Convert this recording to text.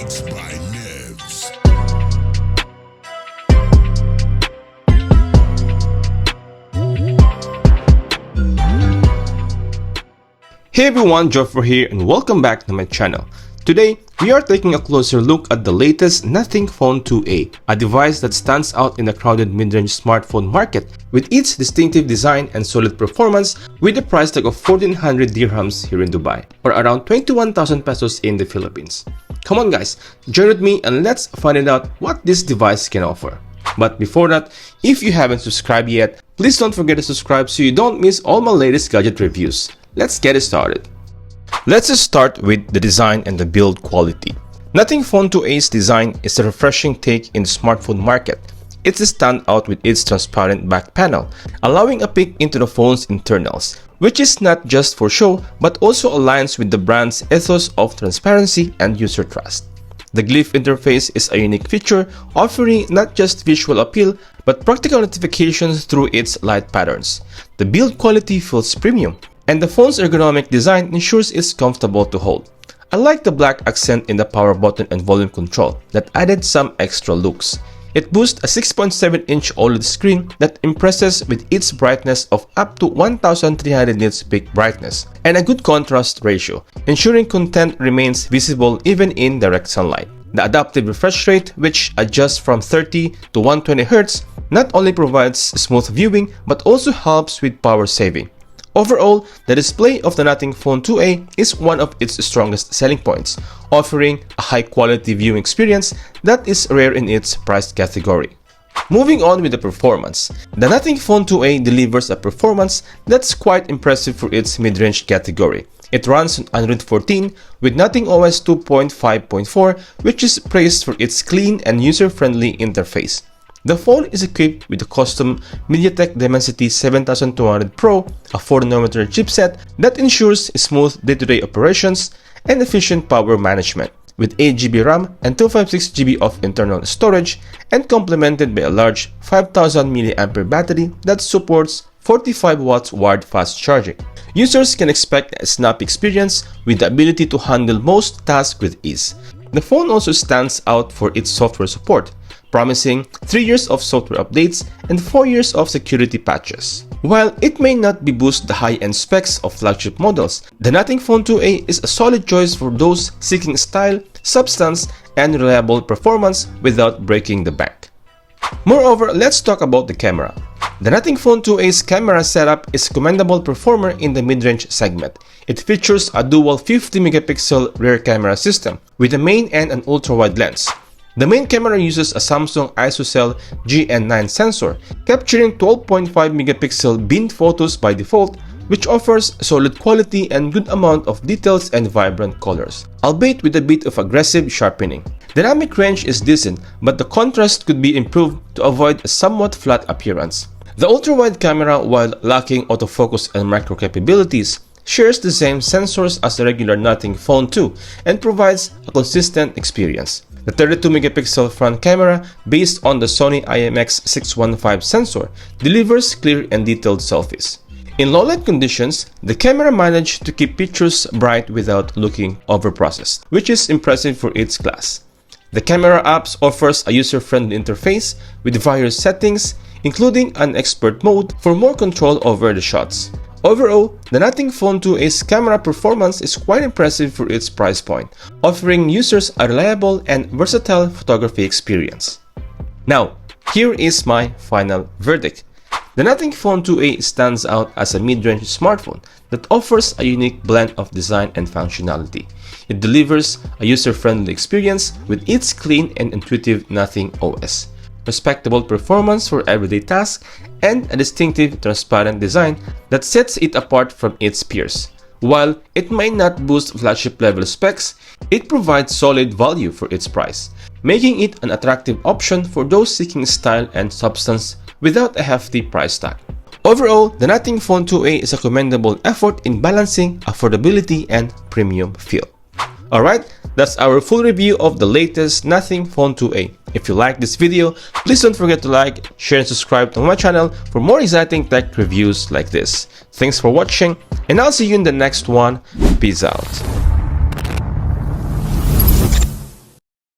Beats by Nevs. Hey everyone, Joffre here and welcome back to my channel. Today, we are taking a closer look at the latest Nothing Phone 2A, a device that stands out in the crowded mid-range smartphone market with its distinctive design and solid performance with a price tag of 1400 dirhams here in Dubai or around 21,000 pesos in the Philippines. Come on guys, join with me and let's find out what this device can offer. But before that, if you haven't subscribed yet, please don't forget to subscribe so you don't miss all my latest gadget reviews. Let's get it started. Let's just start with the design and the build quality. Nothing Phone 2A's design is a refreshing take in the smartphone market. It's a standout with its transparent back panel, allowing a peek into the phone's internals, which is not just for show but also aligns with the brand's ethos of transparency and user trust. The glyph interface is a unique feature, offering not just visual appeal but practical notifications through its light patterns. The build quality feels premium, and the phone's ergonomic design ensures it's comfortable to hold. I like the black accent in the power button and volume control that added some extra looks. It boasts a 6.7-inch OLED screen that impresses with its brightness of up to 1300 nits peak brightness and a good contrast ratio, ensuring content remains visible even in direct sunlight. The adaptive refresh rate, which adjusts from 30 to 120 Hz, not only provides smooth viewing but also helps with power saving. Overall, the display of the Nothing Phone 2A is one of its strongest selling points, offering a high-quality viewing experience that is rare in its price category. Moving on with the performance, the Nothing Phone 2A delivers a performance that's quite impressive for its mid-range category. It runs on Android 14 with Nothing OS 2.5.4, which is praised for its clean and user-friendly interface. The phone is equipped with a custom MediaTek Dimensity 7200 Pro, a 4nm chipset that ensures smooth day-to-day operations and efficient power management, with 8GB RAM and 256GB of internal storage, and complemented by a large 5000 mAh battery that supports 45 watts wired fast charging. Users can expect a snappy experience with the ability to handle most tasks with ease. The phone also stands out for its software support, promising 3 years of software updates and 4 years of security patches. While it may not boast the high-end specs of flagship models, the Nothing Phone 2A is a solid choice for those seeking style, substance, and reliable performance without breaking the bank. Moreover, let's talk about the camera. The Nothing Phone 2A's camera setup is a commendable performer in the mid-range segment. It features a dual 50-megapixel rear camera system with a main and an ultra-wide lens. The main camera uses a Samsung ISOCELL GN9 sensor, capturing 12.5 megapixel bin photos by default, which offers solid quality and good amount of details and vibrant colors, albeit with a bit of aggressive sharpening. Dynamic range is decent, but the contrast could be improved to avoid a somewhat flat appearance. The ultra-wide camera, while lacking autofocus and macro capabilities, shares the same sensors as the regular Nothing Phone 2 and provides a consistent experience. The 32-megapixel front camera, based on the Sony IMX615 sensor, delivers clear and detailed selfies. In low-light conditions, the camera managed to keep pictures bright without looking overprocessed, which is impressive for its class. The camera apps offers a user-friendly interface with various settings, including an expert mode for more control over the shots. Overall, the Nothing Phone 2A's camera performance is quite impressive for its price point, offering users a reliable and versatile photography experience. Now, here is my final verdict. The Nothing Phone 2A stands out as a mid-range smartphone that offers a unique blend of design and functionality. It delivers a user-friendly experience with its clean and intuitive Nothing OS, respectable performance for everyday tasks, and a distinctive transparent design that sets it apart from its peers. While it may not boost flagship level specs, it provides solid value for its price, making it an attractive option for those seeking style and substance without a hefty price tag. Overall, the Nothing Phone 2A is a commendable effort in balancing affordability and premium feel. Alright, that's our full review of the latest Nothing Phone 2A. If you like this video, please don't forget to like, share, and subscribe to my channel for more exciting tech reviews like this. Thanks for watching, and I'll see you in the next one. Peace out.